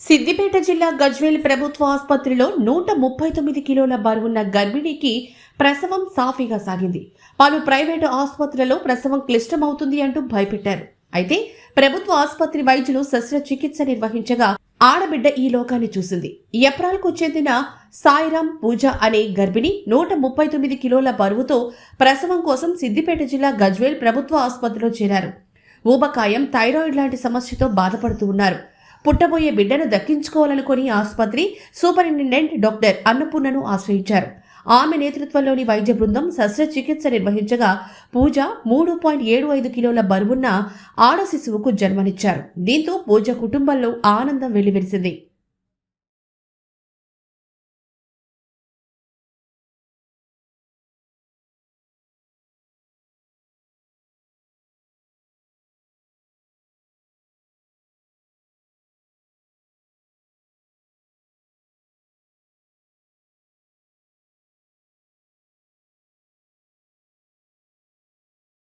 సిద్దిపేట జిల్లా గజ్వేల్ ప్రభుత్వ ఆసుపత్రిలో 139 కిలోల బరువున్న గర్భిణికి ప్రసవం సాఫీగా సాగింది. పలు ప్రైవేటు ఆసుపత్రులలో ప్రసవం క్లిష్టమవుతుంది అంటూ భయపెట్టారు. అయితే ప్రభుత్వ ఆసుపత్రి వైద్యులు శస్త్రచికిత్స నిర్వహించగా ఆడబిడ్డ ఈ లోకాన్ని చూసింది. ఎప్రాల్కు చెందిన సాయిరాం పూజ అనే గర్భిణి 139 కిలోల బరువుతో ప్రసవం కోసం సిద్దిపేట జిల్లా గజ్వేల్ ప్రభుత్వ ఆసుపత్రిలో చేరారు. ఊబకాయం, థైరాయిడ్ లాంటి సమస్యతో బాధపడుతూ ఉన్నారు. పుట్టబోయే బిడ్డను దక్కించుకోవాలనుకుని ఆసుపత్రి సూపరింటెండెంట్ డాక్టర్ అన్నపూర్ణను ఆశ్రయించారు. ఆమె నేతృత్వంలోని వైద్య బృందం శస్త్రచికిత్స నిర్వహించగా పూజ 3.75 కిలోల బరువున్న ఆడ శిశువుకు జన్మనిచ్చారు. దీంతో పూజ కుటుంబంలో ఆనందం వెల్లివిరిసింది.